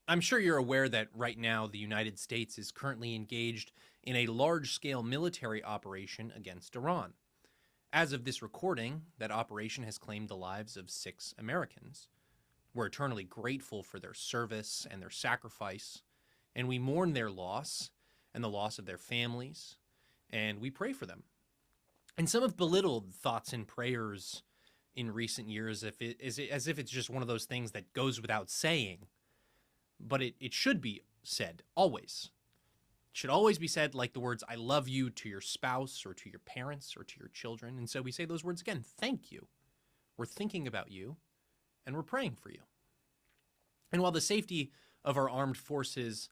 I'm sure you're aware that right now the United States is currently engaged in a large-scale military operation against Iran. As of this recording, that operation has claimed the lives of 6 Americans. We're eternally grateful for their service and their sacrifice, and we mourn their loss and the loss of their families, and we pray for them. And some have belittled thoughts and prayers in recent years as if it's just one of those things that goes without saying. But it should be said, always. It should always be said like the words, I love you, to your spouse or to your parents or to your children. And so we say those words again, thank you. We're thinking about you and we're praying for you. And while the safety of our armed forces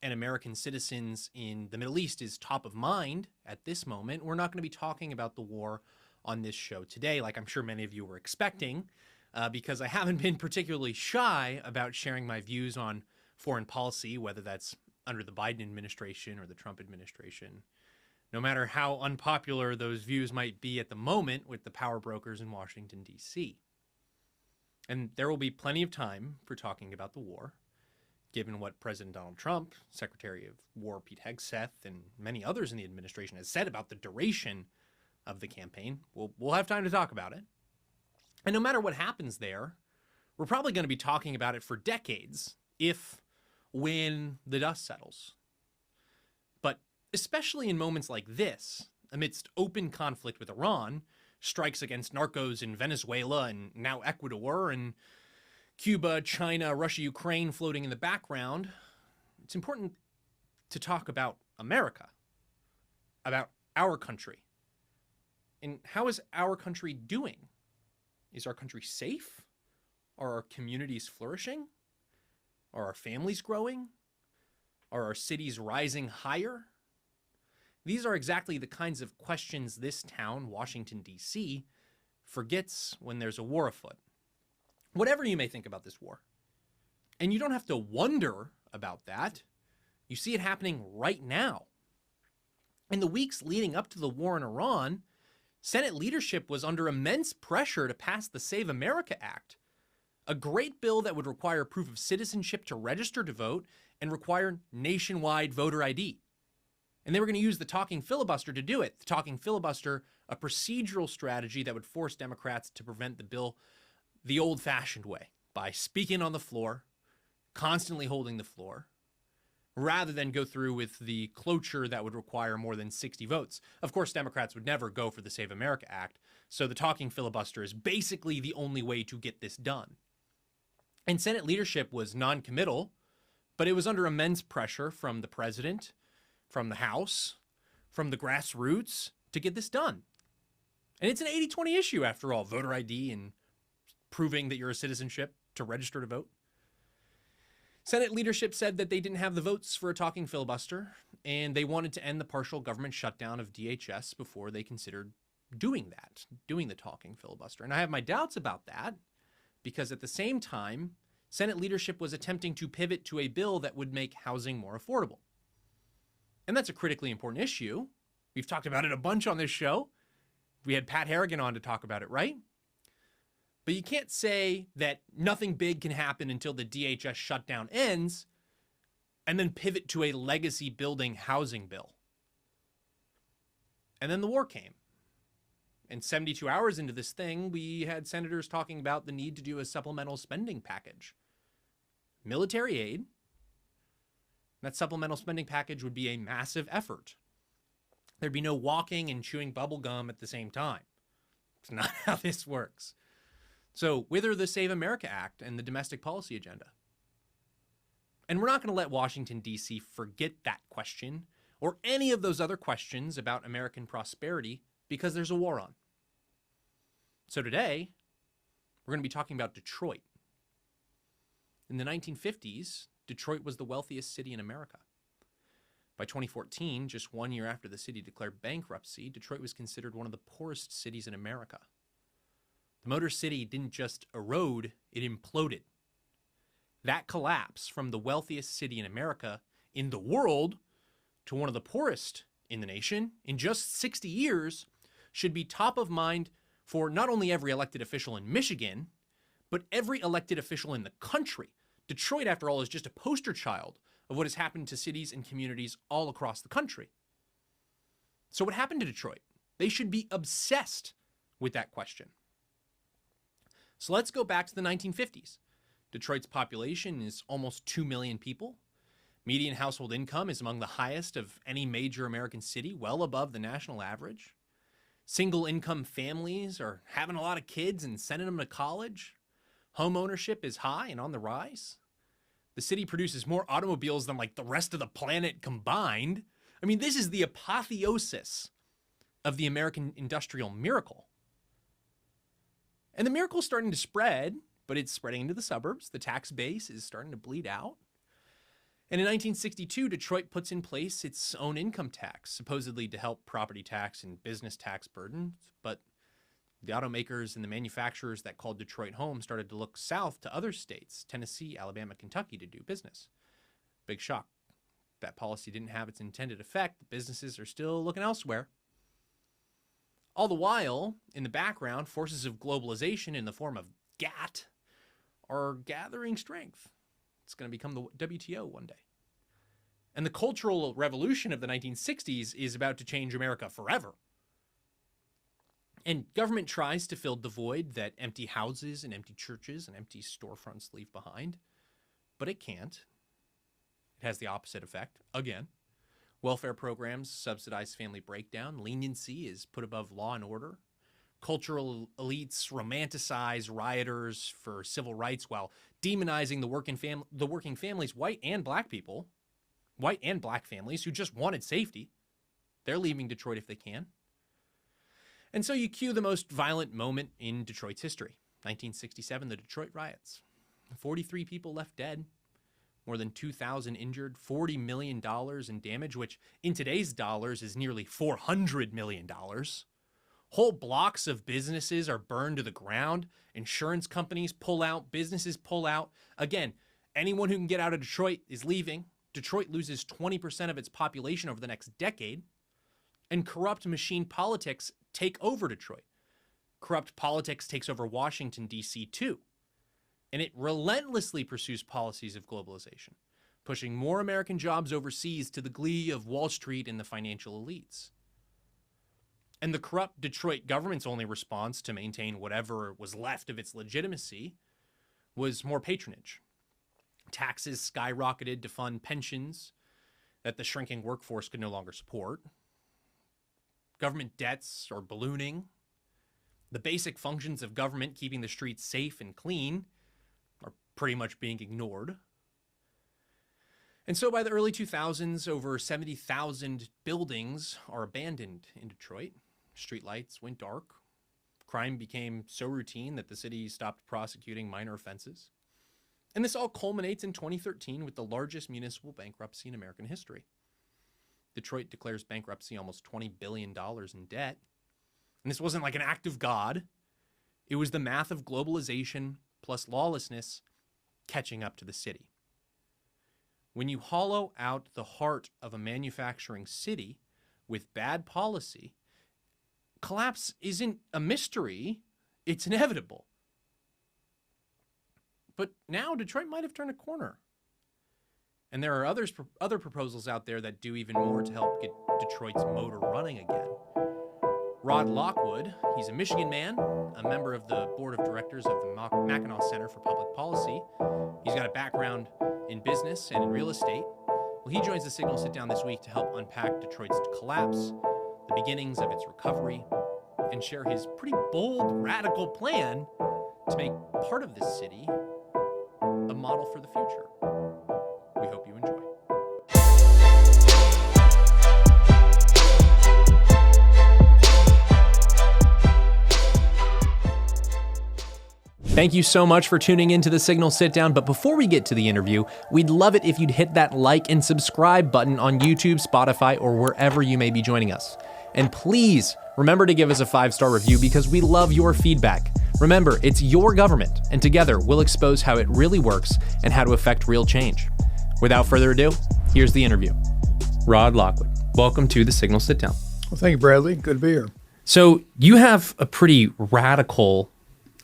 and American citizens in the Middle East is top of mind at this moment, we're not going to be talking about the war on this show today, like I'm sure many of you were expecting. Because I haven't been particularly shy about sharing my views on foreign policy, whether that's under the Biden administration or the Trump administration, no matter how unpopular those views might be at the moment with the power brokers in Washington, D.C. And there will be plenty of time for talking about the war, given what President Donald Trump, Secretary of War Pete Hegseth, and many others in the administration has said about the duration of the campaign. We'll have time to talk about it. And no matter what happens there, we're probably going to be talking about it for decades, when the dust settles. But especially in moments like this, amidst open conflict with Iran, strikes against narcos in Venezuela and now Ecuador, and Cuba, China, Russia, Ukraine floating in the background, it's important to talk about America, about our country. And how is our country doing? Is our country safe? Are our communities flourishing? Are our families growing? Are our cities rising higher? These are exactly the kinds of questions this town, Washington, D.C., forgets when there's a war afoot. Whatever you may think about this war, and you don't have to wonder about that, you see it happening right now. In the weeks leading up to the war in Iran, Senate leadership was under immense pressure to pass the Save America Act, a great bill that would require proof of citizenship to register to vote and require nationwide voter ID. And they were going to use the talking filibuster to do it. The talking filibuster, a procedural strategy that would force Democrats to prevent the bill the old-fashioned way, by speaking on the floor, constantly holding the floor, rather than go through with the cloture that would require more than 60 votes. Of course, Democrats would never go for the Save America Act, so the talking filibuster is basically the only way to get this done. And Senate leadership was non-committal, but it was under immense pressure from the president, from the House, from the grassroots to get this done. And it's an 80-20 issue, after all, voter ID and proving that you're a citizenship to register to vote. Senate leadership said that they didn't have the votes for a talking filibuster, and they wanted to end the partial government shutdown of DHS before they considered doing the talking filibuster. And I have my doubts about that, because at the same time, Senate leadership was attempting to pivot to a bill that would make housing more affordable. And that's a critically important issue. We've talked about it a bunch on this show. We had Pat Harrigan on to talk about it, right? But you can't say that nothing big can happen until the DHS shutdown ends and then pivot to a legacy building housing bill. And then the war came. And 72 hours into this thing, we had senators talking about the need to do a supplemental spending package. Military aid. That supplemental spending package would be a massive effort. There'd be no walking and chewing bubble gum at the same time. It's not how this works. So whither the Save America Act and the domestic policy agenda? And we're not going to let Washington, D.C. forget that question or any of those other questions about American prosperity because there's a war on. So today, we're going to be talking about Detroit. In the 1950s, Detroit was the wealthiest city in America. By 2014, just 1 year after the city declared bankruptcy, Detroit was considered one of the poorest cities in America. The Motor City didn't just erode, it imploded. That collapse from the wealthiest city in America, in the world, to one of the poorest in the nation, in just 60 years, should be top of mind for not only every elected official in Michigan, but every elected official in the country, Detroit, after all, is just a poster child of what has happened to cities and communities all across the country. So what happened to Detroit? They should be obsessed with that question. So let's go back to the 1950s. Detroit's population is almost 2 million people. Median household income is among the highest of any major American city, well above the national average. Single income families are having a lot of kids and sending them to college. Home ownership is high and on the rise. The city produces more automobiles than like the rest of the planet combined. I mean, this is the apotheosis of the American industrial miracle. And the miracle's starting to spread, but it's spreading into the suburbs. The tax base is starting to bleed out. And in 1962, Detroit puts in place its own income tax, supposedly to help property tax and business tax burdens. But the automakers and the manufacturers that called Detroit home started to look south to other states, Tennessee, Alabama, Kentucky, to do business. Big shock. That policy didn't have its intended effect. The businesses are still looking elsewhere. All the while, in the background, forces of globalization in the form of GATT are gathering strength. It's going to become the WTO one day. And the cultural revolution of the 1960s is about to change America forever. And government tries to fill the void that empty houses and empty churches and empty storefronts leave behind, but it can't. It has the opposite effect, again. Welfare programs subsidize family breakdown. Leniency is put above law and order. Cultural elites romanticize rioters for civil rights while demonizing the working families, white and black people, white and black families who just wanted safety. They're leaving Detroit if they can. And so you cue the most violent moment in Detroit's history, 1967, the Detroit riots. 43 people left dead, more than 2,000 injured, $40 million in damage, which in today's dollars is nearly $400 million. Whole blocks of businesses are burned to the ground. Insurance companies pull out. Businesses pull out. Again, anyone who can get out of Detroit is leaving. Detroit loses 20% of its population over the next decade. And corrupt machine politics take over Detroit. Corrupt politics takes over Washington, D.C. too. And it relentlessly pursues policies of globalization, pushing more American jobs overseas to the glee of Wall Street and the financial elites. And the corrupt Detroit government's only response to maintain whatever was left of its legitimacy was more patronage. Taxes skyrocketed to fund pensions that the shrinking workforce could no longer support. Government debts are ballooning. The basic functions of government, keeping the streets safe and clean, are pretty much being ignored. And so by the early 2000s, over 70,000 buildings are abandoned in Detroit. Streetlights went dark. Crime became so routine that the city stopped prosecuting minor offenses. And this all culminates in 2013 with the largest municipal bankruptcy in American history. Detroit declares bankruptcy, almost $20 billion in debt. And this wasn't like an act of God. It was the math of globalization plus lawlessness catching up to the city. When you hollow out the heart of a manufacturing city with bad policy, collapse isn't a mystery, it's inevitable. But now Detroit might have turned a corner. And there are other proposals out there that do even more to help get Detroit's motor running again. Rod Lockwood, he's a Michigan man, a member of the board of directors of the Mackinac Center for Public Policy. He's got a background in business and in real estate. Well, he joins the Signal Sitdown this week to help unpack Detroit's collapse, the beginnings of its recovery, and share his pretty bold, radical plan to make part of this city a model for the future. We hope you enjoy. Thank you so much for tuning into the Signal Sitdown, but before we get to the interview, we'd love it if you'd hit that like and subscribe button on YouTube, Spotify, or wherever you may be joining us. And please remember to give us a 5-star review because we love your feedback. Remember, it's your government, and together we'll expose how it really works and how to affect real change. Without further ado, here's the interview. Rod Lockwood, welcome to the Signal Sitdown. Well, thank you, Bradley. Good to be here. So you have a pretty radical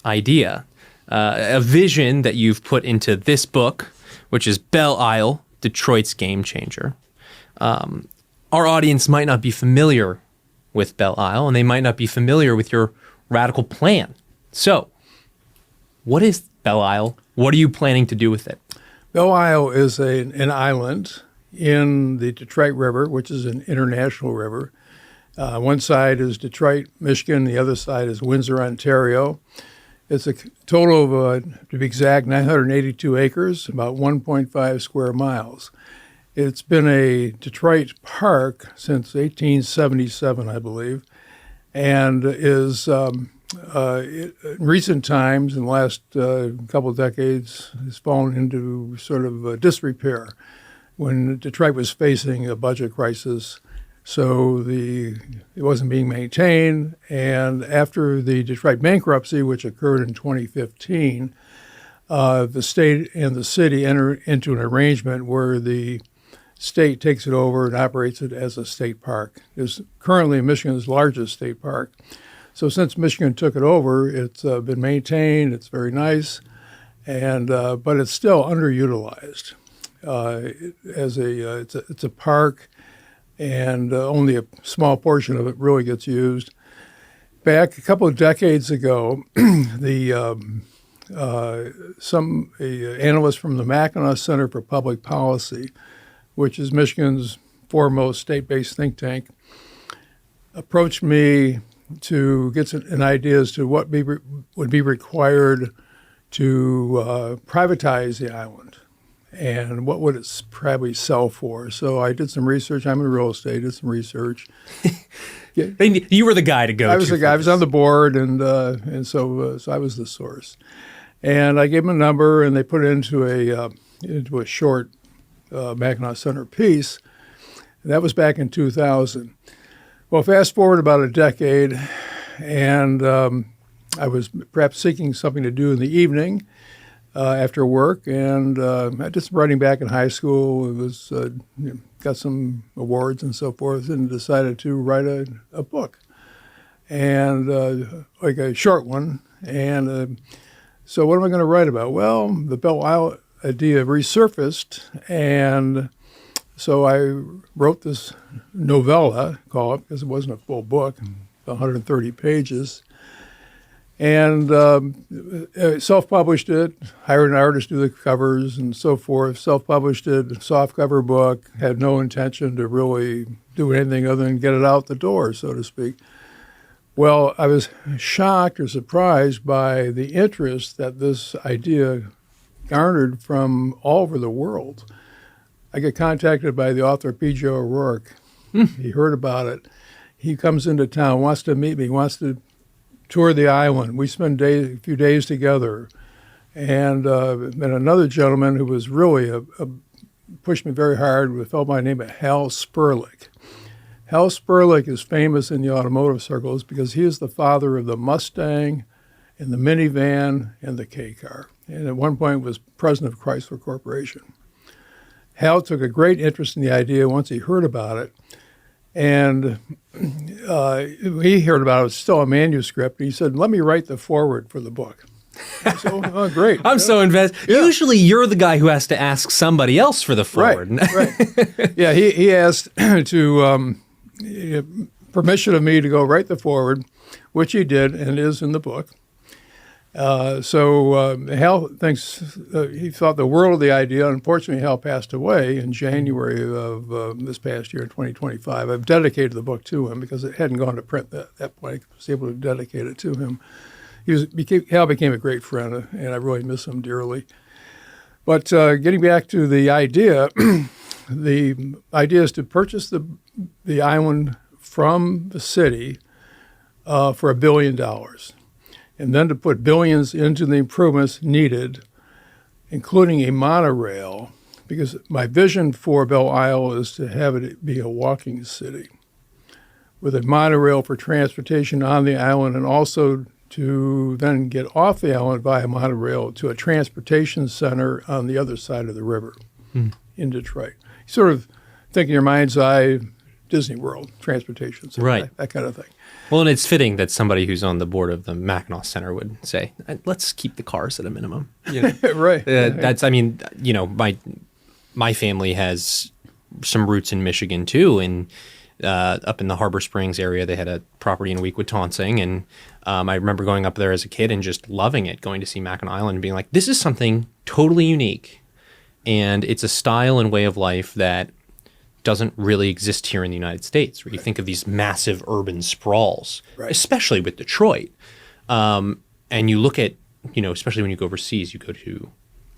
idea, a vision that you've put into this book, which is Belle Isle, Detroit's game changer. Our audience might not be familiar with Belle Isle, and they might not be familiar with your radical plan. So, what is Belle Isle? What are you planning to do with it? Belle Isle is an island in the Detroit River, which is an international river. One side is Detroit, Michigan. The other side is Windsor, Ontario. It's a total of, to be exact, 982 acres, about 1.5 square miles. It's been a Detroit park since 1877, I believe, and is in recent times, in the last couple of decades, has fallen into sort of disrepair when Detroit was facing a budget crisis. So it wasn't being maintained, and after the Detroit bankruptcy, which occurred in 2015, the state and the city entered into an arrangement where the state takes it over and operates it as a state park. It's currently Michigan's largest state park. So since Michigan took it over, it's been maintained. It's very nice, and but it's still underutilized. It's a park, and only a small portion of it really gets used. Back a couple of decades ago, some analyst from the Mackinac Center for Public Policy, which is Michigan's foremost state-based think tank, approached me to get an idea as to what would be required to privatize the island and what would it probably sell for. So I did some research. I'm in real estate, did some research. You were the guy to go. I was the guy. I was on the board, and so I was the source. And I gave them a number, and they put it into a short Mackinac Center piece. And that was back in 2000. Well, fast forward about a decade, and I was perhaps seeking something to do in the evening after work, and I did some writing back in high school. It was got some awards and so forth, and decided to write a book, and like a short one. And so what am I going to write about? Well, the Belle Isle idea resurfaced, and so I wrote this novella, call it, because it wasn't a full book, 130 pages, and self-published it, hired an artist to do the covers and so forth, self-published it, softcover book, had no intention to really do anything other than get it out the door, so to speak. Well, I was shocked or surprised by the interest that this idea garnered from all over the world. I get contacted by the author P.J. O'Rourke. He heard about it. He comes into town, wants to meet me, wants to tour the island. We spend a few days together. And another gentleman who was really pushed me very hard, a fellow by the name of Hal Sperlich. Hal Sperlich is famous in the automotive circles because he is the father of the Mustang and the minivan and the K car. And at one point was president of Chrysler Corporation. Hal took a great interest in the idea once he heard about it. And he heard about it. It was still a manuscript. He said, let me write the foreword for the book. So, oh, great. I'm so invested. Yeah. Usually you're the guy who has to ask somebody else for the foreword. Right. Yeah, he asked to permission of me to go write the foreword, which he did and is in the book. So Hal thinks he thought the world of the idea. Unfortunately, Hal passed away in January of this past year, 2025. I've dedicated the book to him because it hadn't gone to print at that point. I was able to dedicate it to him. Hal became a great friend, and I really miss him dearly. But getting back to the idea, the idea is to purchase the island from the city for $1 billion. And then to put billions into the improvements needed, including a monorail, because my vision for Belle Isle is to have it be a walking city with a monorail for transportation on the island, and also to then get off the island via monorail to a transportation center on the other side of the river in Detroit. Sort of think in your mind's eye Disney World, transportation, center, Right. that kind of thing. Well, and it's fitting that somebody who's on the board of the Mackinac Center would say, let's keep the cars at a minimum. You know? Right. That's, I mean, you know, my family has some roots in Michigan too, and up in the Harbor Springs area, they had a property in Wequitansing, and I remember going up there as a kid and just loving it, going to see Mackinac Island and being like, this is something totally unique, and it's a style and way of life that doesn't really exist here in the United States, where you think of these massive urban sprawls, especially with Detroit. And you look at, you know, especially when you go overseas, you go to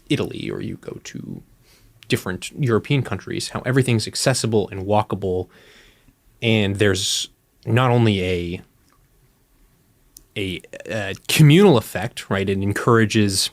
Italy or you go to different European countries, how everything's accessible and walkable. And there's not only a communal effect, right? It encourages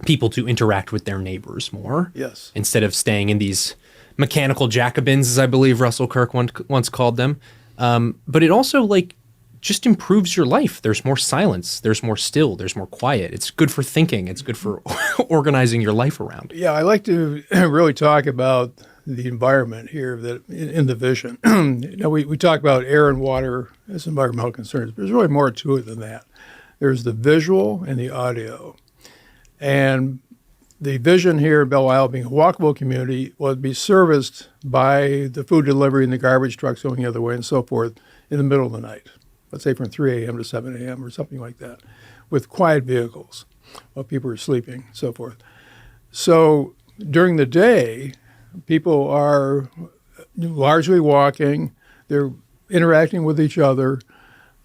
people to interact with their neighbors more. Yes. Instead of staying in these mechanical Jacobins, as I believe Russell Kirk once called them. But it also like just improves your life. There's more silence. There's more still. There's more quiet. It's good for thinking. It's good for organizing your life around. Yeah, I like to really talk about the environment here that in the vision. You know, we talk about air and water as environmental concerns, but there's really more to it than that. There's the visual and the audio. And the vision here in Belle Isle, being a walkable community, would be serviced by the food delivery and the garbage trucks going the other way and so forth in the middle of the night. Let's say from 3 a.m. to 7 a.m. or something like that, with quiet vehicles while people are sleeping and so forth. So during the day, people are largely walking. They're interacting with each other.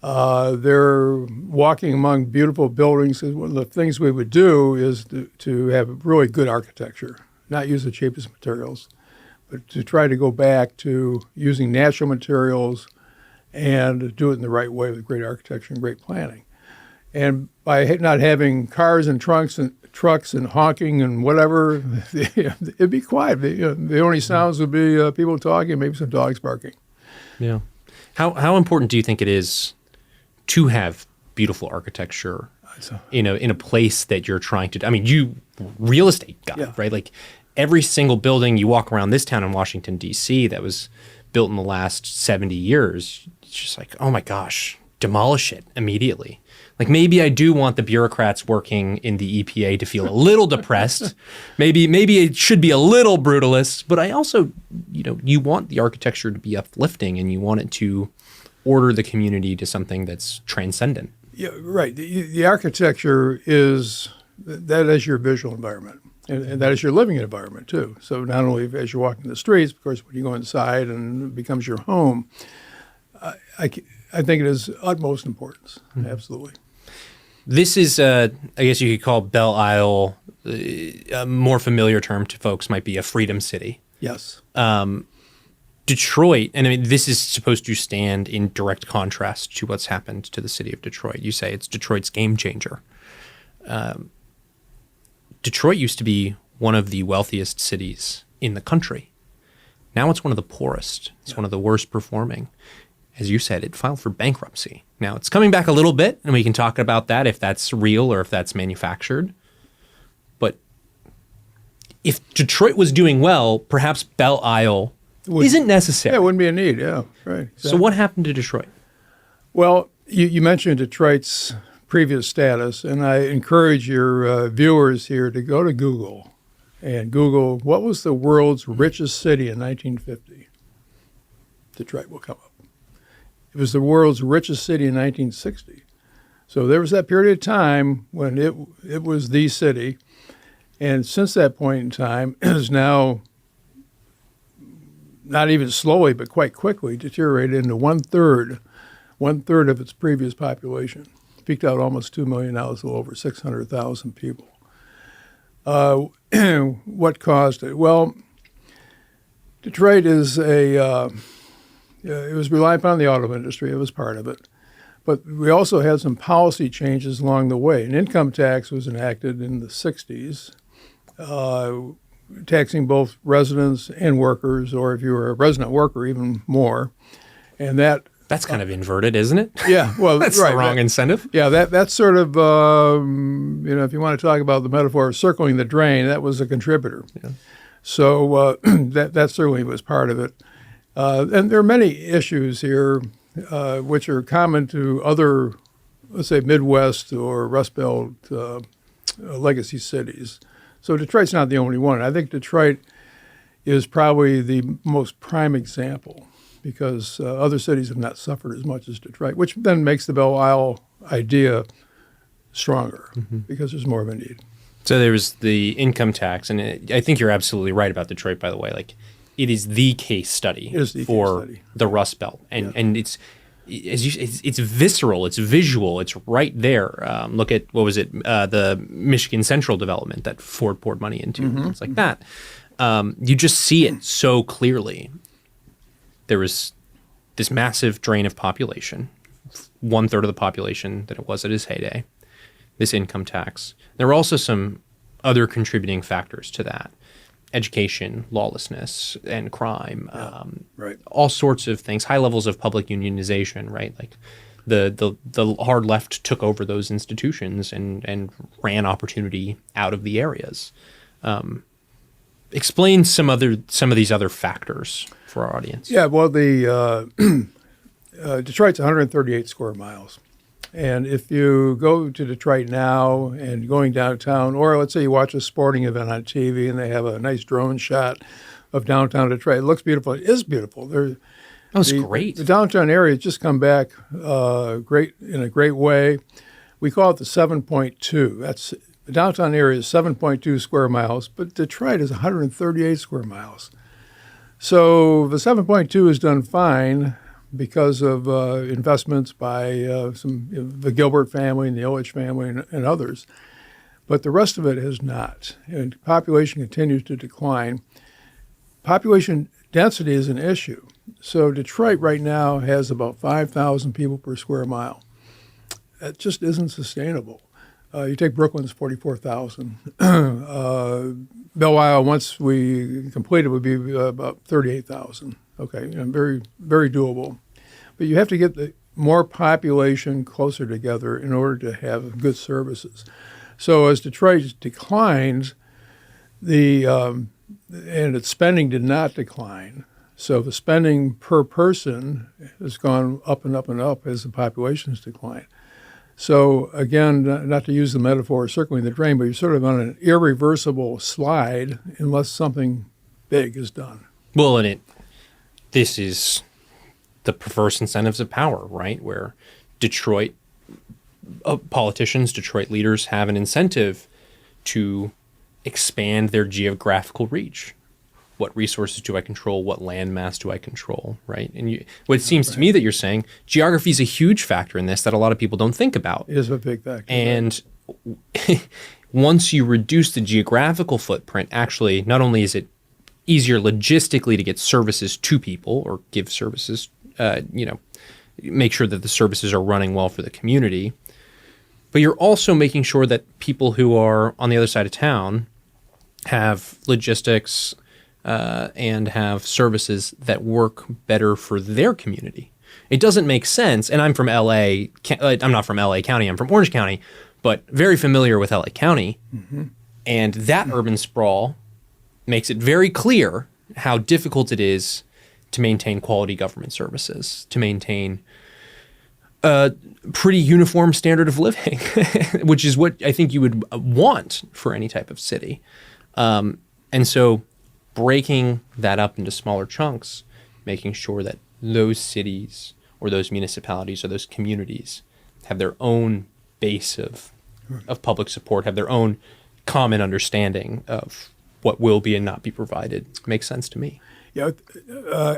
They're walking among beautiful buildings. One of the things we would do is to have really good architecture, not use the cheapest materials, but to try to go back to using natural materials and do it in the right way with great architecture and great planning. And by not having cars and trucks and honking and whatever, it'd be quiet. The only sounds would be people talking, maybe some dogs barking. Yeah. How important do you think it is to have beautiful architecture in a place that you're trying to? I mean, you real estate guy, right? Like every single building you walk around this town in Washington D.C. that was built in the last 70 years, it's just like, oh my gosh, demolish it immediately. Like maybe I do want the bureaucrats working in the EPA to feel a little depressed. Maybe it should be a little brutalist, but I also, you want the architecture to be uplifting and you want it to order the community to something that's transcendent. Yeah, right. The architecture is your visual environment. And that is your living environment too. So not only as you're walking the streets, of course, when you go inside and it becomes your home, I think it is utmost importance. Mm-hmm. Absolutely. This is, I guess you could call Belle Isle, a more familiar term to folks might be a freedom city. Yes. Detroit, and I mean, this is supposed to stand in direct contrast to what's happened to the city of Detroit. You say it's Detroit's game changer. Detroit used to be one of the wealthiest cities in the country. Now it's one of the poorest. It's one of the worst performing. As you said, it filed for bankruptcy. Now it's coming back a little bit, and we can talk about that, if that's real or if that's manufactured. But if Detroit was doing well, perhaps Belle Isle isn't necessary. Yeah, it wouldn't be a need. Yeah, right. Exactly. So what happened to Detroit? Well, you mentioned Detroit's previous status, and I encourage your viewers here to go to Google and Google what was the world's richest city in 1950. Detroit will come up. It was the world's richest city in 1960. So there was that period of time when it was the city, and since that point in time, it is now not even slowly, but quite quickly deteriorated into one third of its previous population. Peaked out almost 2 million, now it's a little over 600,000 people. What caused it? Well, Detroit is it was reliant upon the auto industry. It was part of it. But we also had some policy changes along the way. An income tax was enacted in the 60s, taxing both residents and workers, or if you were a resident worker, even more. And that's kind of inverted, isn't it? Yeah, well, that's right, the wrong incentive. Yeah, that's sort of, if you want to talk about the metaphor of circling the drain, that was a contributor. Yeah. So that certainly was part of it. And there are many issues here which are common to other, let's say, Midwest or Rust Belt legacy cities. So Detroit's not the only one. I think Detroit is probably the most prime example because other cities have not suffered as much as Detroit, which then makes the Belle Isle idea stronger because there's more of a need. So there was the income tax, and I think you're absolutely right about Detroit, by the way. Like, it is the case study for the Rust Belt, and it's visceral, it's visual, it's right there. Look at the Michigan Central development that Ford poured money into, things like that. You just see it so clearly. There was this massive drain of population, 1/3 of the population that it was at its heyday. This income tax. There were also some other contributing factors to that. Education, lawlessness, and crime, all sorts of things, high levels of public unionization, right? Like the hard left took over those institutions and ran opportunity out of the areas. Explain some of these other factors for our audience. Yeah, well, the Detroit's 138 square miles. And if you go to Detroit now and going downtown, or let's say you watch a sporting event on TV and they have a nice drone shot of downtown Detroit, it looks beautiful. It is beautiful. That's great. The downtown area has just come back great in a great way. We call it the 7.2. The downtown area is 7.2 square miles, but Detroit is 138 square miles. So the 7.2 is done fine because of investments by the Gilbert family and the Ilitch family and others. But the rest of it has not. And population continues to decline. Population density is an issue. So Detroit right now has about 5,000 people per square mile. That just isn't sustainable. You take Brooklyn's 44,000. Belle Isle, once we complete it, would be about 38,000. Okay, very, very doable. But you have to get the more population closer together in order to have good services. So as Detroit declines, and its spending did not decline. So the spending per person has gone up and up and up as the population has declined. So again, not to use the metaphor of circling the drain, but you're sort of on an irreversible slide unless something big is done. Well, this is the perverse incentives of power, right? Where Detroit politicians, Detroit leaders have an incentive to expand their geographical reach. What resources do I control? What landmass do I control, right? And what it seems to me that you're saying, geography is a huge factor in this that a lot of people don't think about. It is a big factor. And once you reduce the geographical footprint, actually, not only is it easier logistically to get services to people or give services, make sure that the services are running well for the community, but you're also making sure that people who are on the other side of town have logistics and have services that work better for their community. It doesn't make sense, and I'm from LA, I'm not from LA County, I'm from Orange County, but very familiar with LA County, and that urban sprawl makes it very clear how difficult it is to maintain quality government services, to maintain a pretty uniform standard of living, which is what I think you would want for any type of city. And so breaking that up into smaller chunks, making sure that those cities or those municipalities or those communities have their own base of public support, have their own common understanding of what will be and not be provided, makes sense to me. Yeah,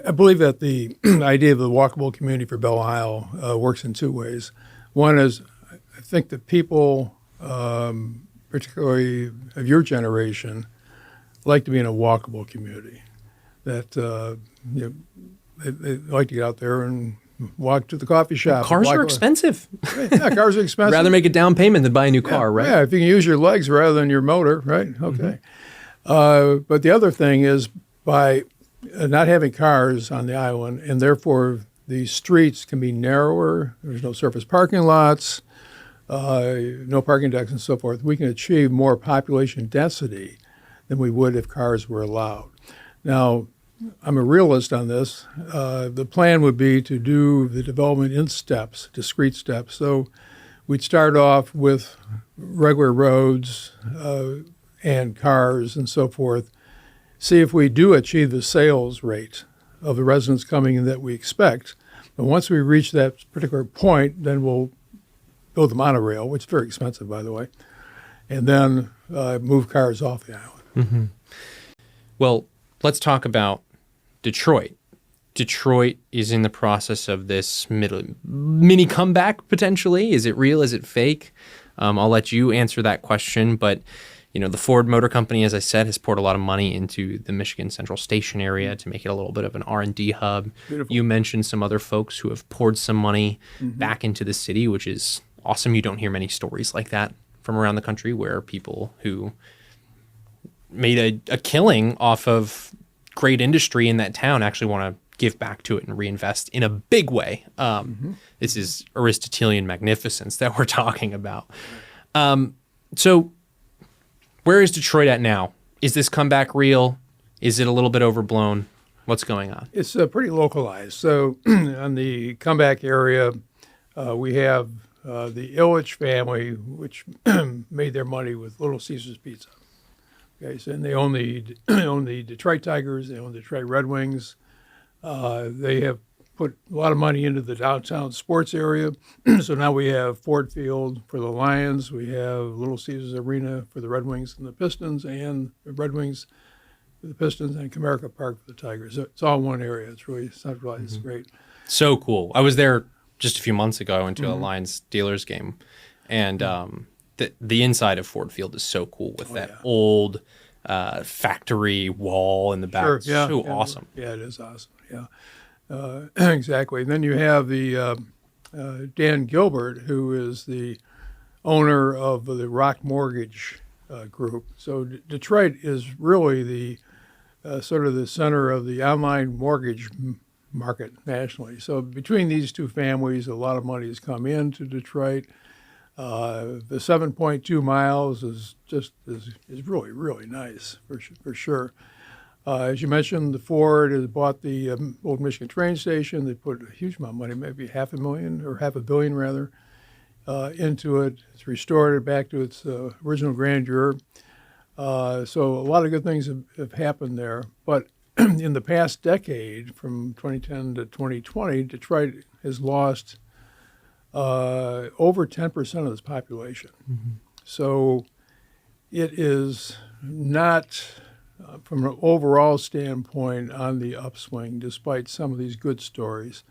I believe that the idea of the walkable community for Belle Isle works in two ways. One is, I think that people, particularly of your generation, like to be in a walkable community. That they like to get out there and walk to the coffee shop. Cars are expensive. Yeah, cars are expensive. Rather make a down payment than buy a new car, right? Yeah, if you can use your legs rather than your motor, right? Okay. But the other thing is by not having cars on the island, and therefore the streets can be narrower. There's no surface parking lots, no parking decks, and so forth. We can achieve more population density than we would if cars were allowed. Now, I'm a realist on this. The plan would be to do the development in steps, discrete steps. So we'd start off with regular roads and cars and so forth, see if we do achieve the sales rate of the residents coming in that we expect. But once we reach that particular point, then we'll build the monorail, which is very expensive, by the way, and then move cars off the island. Mm-hmm. Well, let's talk about Detroit. Detroit is in the process of this mini comeback, potentially. Is it real? Is it fake? I'll let you answer that question. But, the Ford Motor Company, as I said, has poured a lot of money into the Michigan Central Station area to make it a little bit of an R&D hub. Beautiful. You mentioned some other folks who have poured some money back into the city, which is awesome. You don't hear many stories like that from around the country where people who made a killing off of great industry in that town actually want to give back to it and reinvest in a big way. This is Aristotelian magnificence that we're talking about. So where is Detroit at now? Is this comeback real? Is it a little bit overblown? What's going on? It's pretty localized. So on the comeback area, we have the Illich family, which made their money with Little Caesars Pizza. Okay, so and they own the Detroit Tigers, they own the Detroit Red Wings. They have put a lot of money into the downtown sports area. So now we have Ford Field for the Lions, we have Little Caesars Arena for the Red Wings and the Pistons, and the Red Wings for the Pistons, and Comerica Park for the Tigers. So it's all one area. It's really centralized. It's great. So cool. I was there just a few months ago. I went to a Lions Steelers game, and the inside of Ford Field is so cool with old factory wall in the back. Sure, It's so awesome. Yeah, it is awesome. Yeah, exactly. And then you have the Dan Gilbert, who is the owner of the Rock Mortgage Group. So Detroit is really the sort of the center of the online mortgage market nationally. So between these two families, a lot of money has come into Detroit. The 7.2 miles is really, really nice for sure. As you mentioned, the Ford has bought the old Michigan train station. They put a huge amount of money, maybe $500 million rather, into it. It's restored it back to its original grandeur. So a lot of good things have happened there. But in the past decade, from 2010 to 2020, Detroit has lost over 10% of its population. So it is not, from an overall standpoint, on the upswing, despite some of these good stories.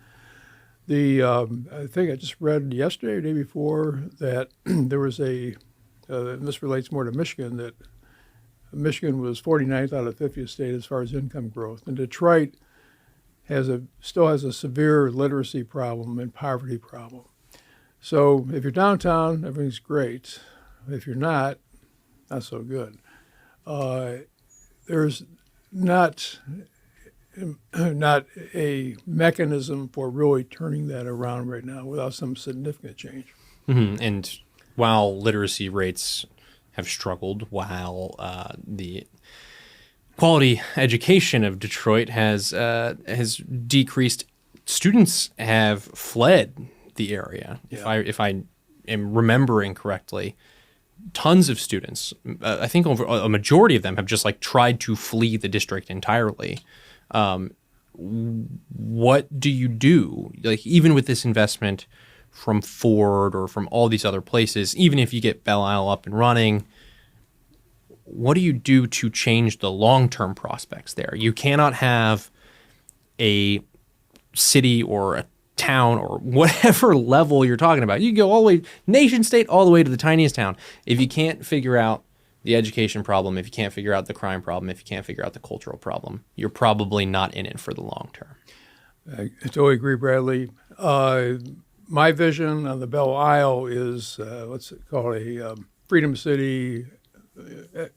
I think I just read yesterday or the day before that there was and this relates more to Michigan, that Michigan was 49th out of 50th state as far as income growth. And Detroit still has a severe literacy problem and poverty problem. So if you're downtown, everything's great. If you're not so good. There's not a mechanism for really turning that around right now without some significant change. And while literacy rates have struggled, while the quality education of Detroit has decreased, students have fled the area. Yeah. If I am remembering correctly, tons of students, I think over a majority of them, have just tried to flee the district entirely. What do you do? Even with this investment from Ford or from all these other places, even if you get Belle Isle up and running, what do you do to change the long-term prospects there? You cannot have a city or a town or whatever level you're talking about. You can go all the way, nation state, all the way to the tiniest town. If you can't figure out the education problem, if you can't figure out the crime problem, if you can't figure out the cultural problem, you're probably not in it for the long term. I totally agree, Bradley. My vision on the Belle Isle is what's it called, a Freedom City,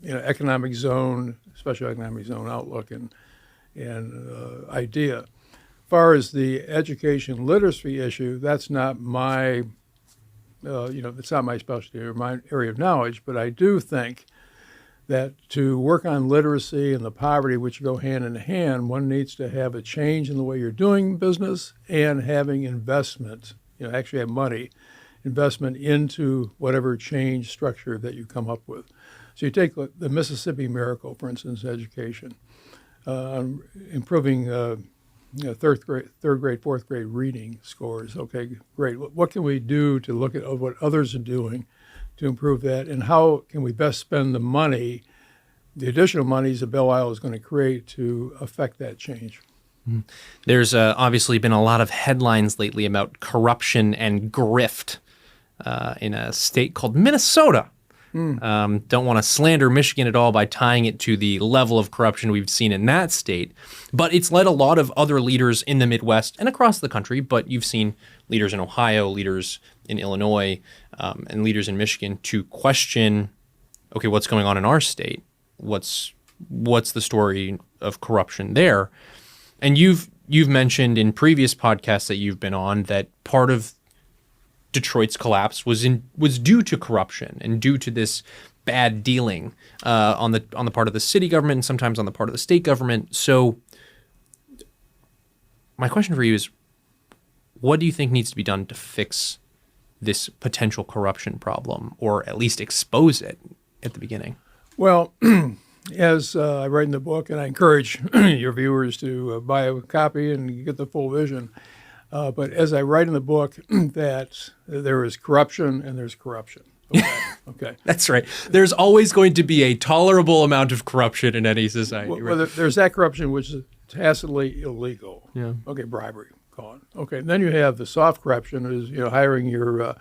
economic zone, special economic zone outlook and idea. As far as the education literacy issue, that's not my, it's not my specialty or my area of knowledge, but I do think that to work on literacy and the poverty, which go hand in hand, one needs to have a change in the way you're doing business and having investment, actually have money, investment into whatever change structure that you come up with. So you take the Mississippi Miracle, for instance, education, improving third grade, fourth grade reading scores. Okay, great. What can we do to look at what others are doing to improve that, and how can we best spend the money, the additional monies that Belle Isle is going to create to affect that change? There's obviously been a lot of headlines lately about corruption and grift in a state called Minnesota. Don't want to slander Michigan at all by tying it to the level of corruption we've seen in that state, but it's led a lot of other leaders in the Midwest and across the country, but you've seen leaders in Ohio, leaders in Illinois, and leaders in Michigan to question, okay, what's going on in our state? What's the story of corruption there? And you've mentioned in previous podcasts that you've been on that part of Detroit's collapse was due to corruption and due to this bad dealing on the part of the city government and sometimes on the part of the state government. So my question for you is, what do you think needs to be done to fix this potential corruption problem, or at least expose it at the beginning? Well, as I write in the book, and I encourage your viewers to buy a copy and get the full vision, but as I write in the book that there is corruption and there's corruption. Okay. That's right. There's always going to be a tolerable amount of corruption in any society. Well, there's that corruption which is tacitly illegal. Yeah. Okay, bribery, call it. Okay, and then you have the soft corruption, is hiring your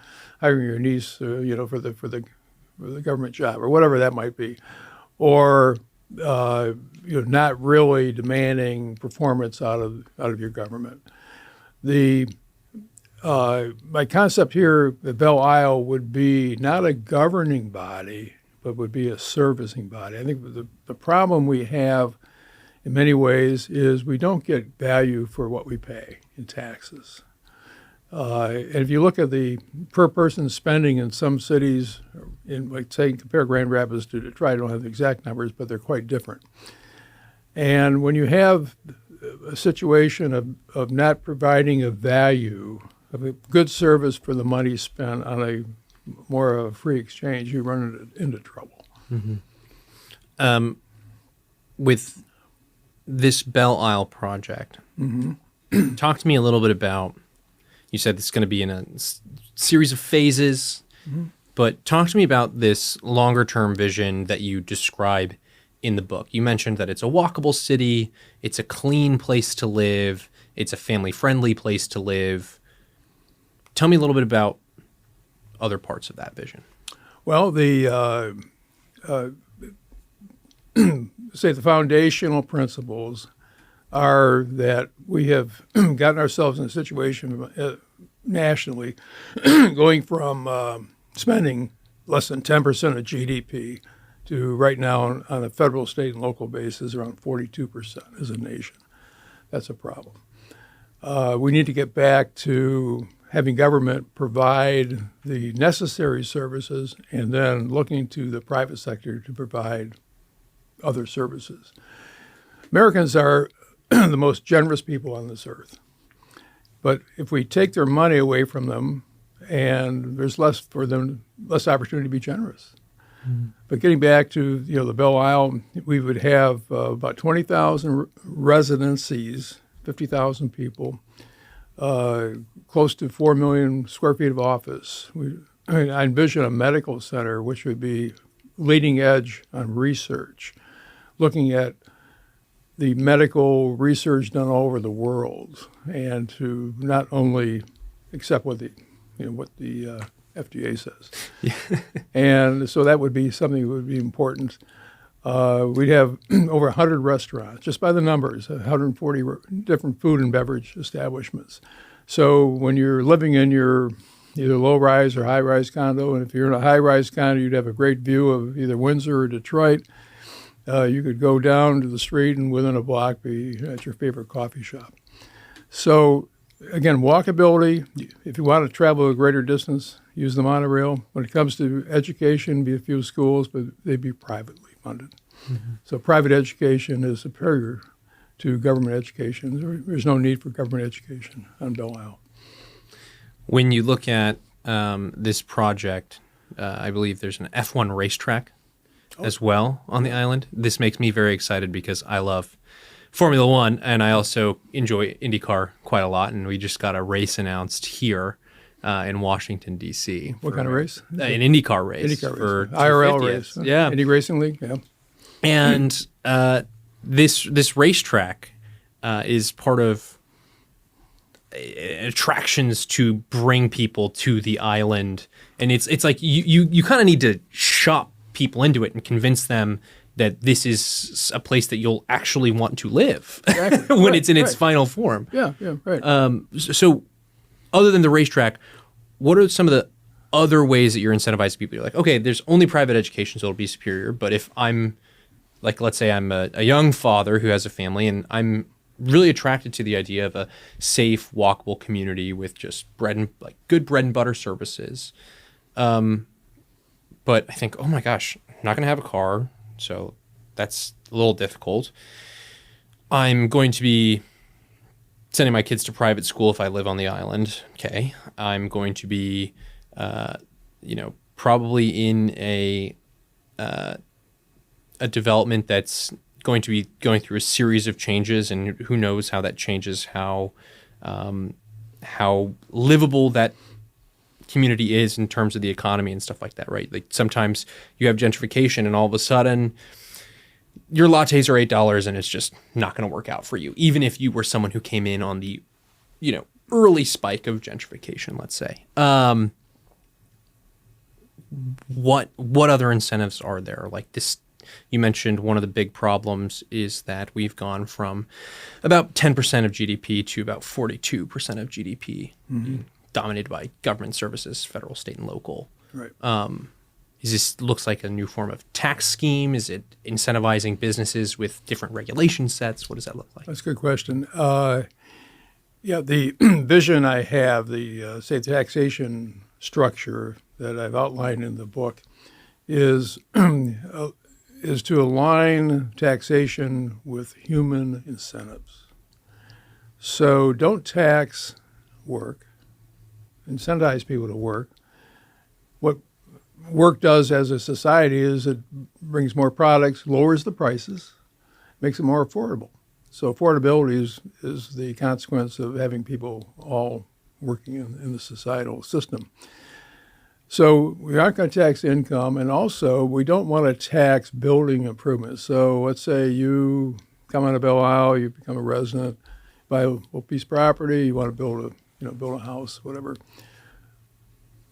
niece, for the government job or whatever that might be, or not really demanding performance out of your government. My concept here at Belle Isle would be not a governing body, but would be a servicing body. I think the problem we have in many ways is we don't get value for what we pay in taxes. And if you look at the per person spending in some cities, compare Grand Rapids to Detroit, I don't have the exact numbers, but they're quite different. And when you have a situation of not providing a value, of a good service for the money spent on a more of a free exchange, you run into trouble. Mm-hmm. With this Belle Isle project, talk to me a little bit about, you said it's going to be in a series of phases, but talk to me about this longer term vision that you describe in the book. You mentioned that it's a walkable city, it's a clean place to live, it's a family-friendly place to live. Tell me a little bit about other parts of that vision. Well, the foundational principles are that we have gotten ourselves in a situation nationally going from spending less than 10% of GDP to right now on a federal, state, and local basis around 42% as a nation. That's a problem. We need to get back to having government provide the necessary services and then looking to the private sector to provide other services. Americans are the most generous people on this earth. But if we take their money away from them, and there's less opportunity to be generous. But getting back to the Belle Isle, we would have about 20,000 residencies, 50,000 people, close to 4 million square feet of office. I envision a medical center which would be leading edge on research, looking at the medical research done all over the world, and to not only accept what the FDA says. Yeah. And so that would be something that would be important. We'd have over 100 restaurants, just by the numbers, 140 different food and beverage establishments. So when you're living in your either low-rise or high-rise condo, and if you're in a high-rise condo, you'd have a great view of either Windsor or Detroit. You could go down to the street and within a block be at your favorite coffee shop. So again, walkability. If you want to travel a greater distance, use the monorail. When it comes to education, be a few schools, but they'd be privately funded. So private education is superior to government education. There's no need for government education on Belle Isle. When you look at this project, I believe there's an F1 racetrack as well on the island. This makes me very excited because I love Formula One, and I also enjoy IndyCar quite a lot. And we just got a race announced here in Washington, D.C. What kind of race? An IndyCar race. IndyCar for race. IRL 250th. race. Yeah. Indy Racing League, yeah. And this racetrack is part of attractions to bring people to the island, and it's like you kind of need to shop people into it and convince them that this is a place that you'll actually want to live Exactly. when Right, it's in its right. final form. Yeah, right. So other than the racetrack, what are some of the other ways that you're incentivizing people? You're like, okay, there's only private education, so it'll be superior. But if I'm, like, let's say I'm a young father who has a family, and I'm really attracted to the idea of a safe, walkable community with just good bread and butter services. But I think, oh my gosh, I'm not going to have a car, so that's a little difficult. I'm going to be sending my kids to private school if I live on the island. Okay. I'm going to be, probably in a development that's going to be going through a series of changes, and who knows how that changes how livable that community is in terms of the economy and stuff like that, right? Like sometimes you have gentrification and all of a sudden your lattes are $8 and it's just not going to work out for you, even if you were someone who came in on the, early spike of gentrification, let's say. What other incentives are there? Like this, you mentioned one of the big problems is that we've gone from about 10% of GDP to about 42% of GDP, dominated by government services, federal, state, and local. Right. Is this looks like a new form of tax scheme? Is it incentivizing businesses with different regulation sets? What does that look like? That's a good question. The vision I have, the taxation structure that I've outlined in the book is to align taxation with human incentives. So don't tax work, incentivize people to work. What work does as a society is it brings more products, lowers the prices, makes it more affordable. So affordability is the consequence of having people all working in the societal system. So we aren't going to tax income, and also we don't want to tax building improvements. So let's say you come on to Belle Isle, you become a resident, buy a little piece of property, you want to build a house, whatever.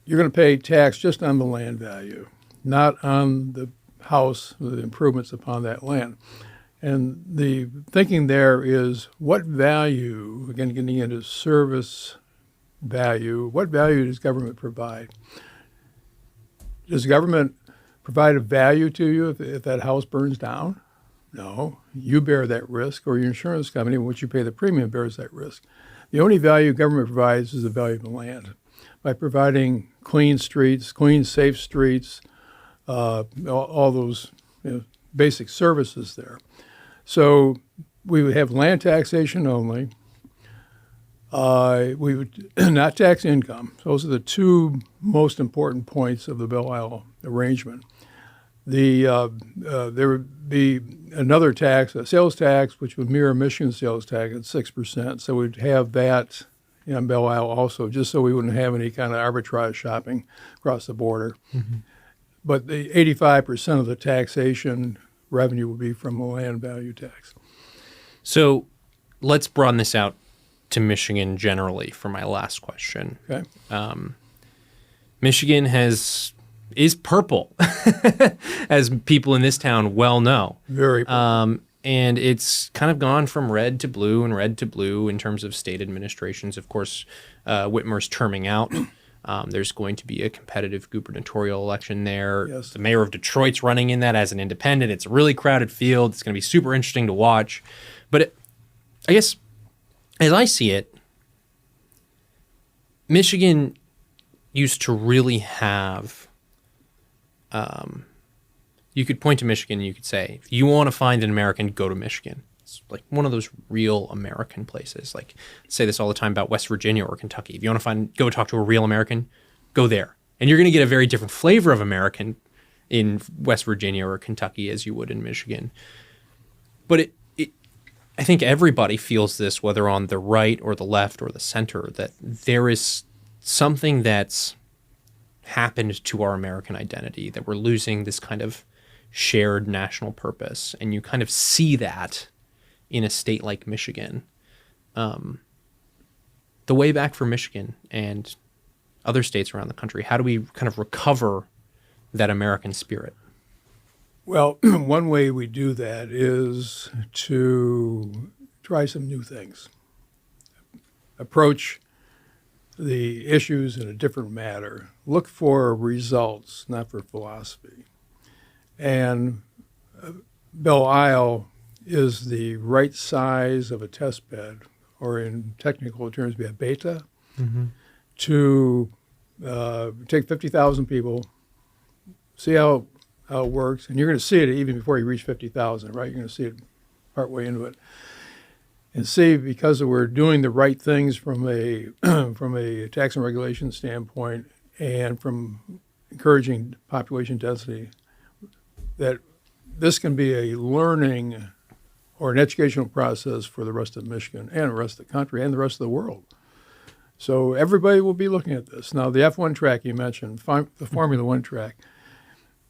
You're going to pay tax just on the land value, not on the house, the improvements upon that land. And the thinking there is what value, again, getting into service value, what value does government provide? Does government provide a value to you if that house burns down? No. You bear that risk, or your insurance company, which you pay the premium, bears that risk. The only value government provides is the value of the land. By providing clean streets, clean, safe streets, all those basic services there. So we would have land taxation only. We would not tax income. Those are the two most important points of the Belle Isle arrangement. There would be another tax, a sales tax, which would mirror Michigan sales tax at 6%. So we'd have that in Belle Isle also, just so we wouldn't have any kind of arbitrage shopping across the border. Mm-hmm. But the 85% of the taxation revenue would be from the land value tax. So let's broaden this out to Michigan generally for my last question. Okay. Michigan is purple, as people in this town well know. Very purple. And it's kind of gone from red to blue and red to blue in terms of state administrations. Of course, Whitmer's terming out. There's going to be a competitive gubernatorial election there. Yes. The mayor of Detroit's running in that as an independent. It's a really crowded field. It's going to be super interesting to watch. But I guess, as I see it, Michigan used to really have you could point to Michigan and you could say, if you want to find an American, go to Michigan. It's like one of those real American places. Like, I say this all the time about West Virginia or Kentucky. If you want to go talk to a real American, go there. And you're going to get a very different flavor of American in West Virginia or Kentucky as you would in Michigan. But I think everybody feels this, whether on the right or the left or the center, that there is something that's happened to our American identity, that we're losing this kind of shared national purpose. And you kind of see that in a state like Michigan. The way back for Michigan and other states around the country, how do we kind of recover that American spirit? Well, one way we do that is to try some new things, approach the issues in a different manner, look for results, not for philosophy. And Belle Isle is the right size of a test bed, or in technical terms, be a beta, to take 50,000 people, see how it works, and you're going to see it even before you reach 50,000, right? You're going to see it partway into it, and see, because we're doing the right things from a from a tax and regulation standpoint, and from encouraging population density, that this can be a learning or an educational process for the rest of Michigan and the rest of the country and the rest of the world. So everybody will be looking at this. Now, the F1 track you mentioned, the Formula One track,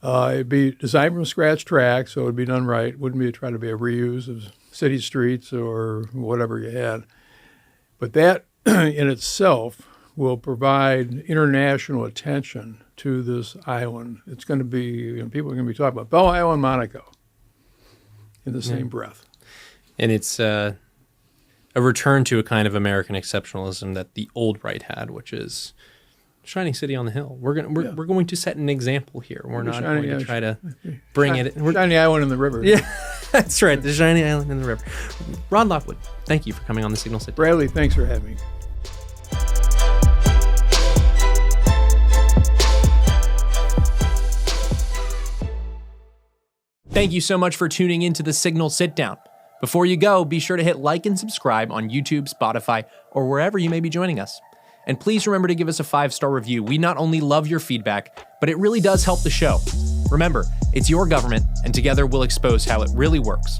it'd be designed from scratch track, so it'd be done right. It wouldn't be try to be a reuse of city streets or whatever you had. But that in itself will provide international attention to this island. It's going to be, people are going to be talking about Belle Isle and Monaco in the same breath. And it's a return to a kind of American exceptionalism that the old right had, which is shining city on the hill. We're going to set an example here. We're not going to try to bring it. Shiny island in the river. Yeah, that's right. The shiny island in the river. Ron Lockwood, thank you for coming on the Signal Sitdown. Bradley, thanks for having me. Thank you so much for tuning into the Signal Sitdown. Before you go, be sure to hit like and subscribe on YouTube, Spotify, or wherever you may be joining us. And please remember to give us a 5-star review. We not only love your feedback, but it really does help the show. Remember, it's your government, and together we'll expose how it really works.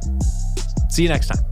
See you next time.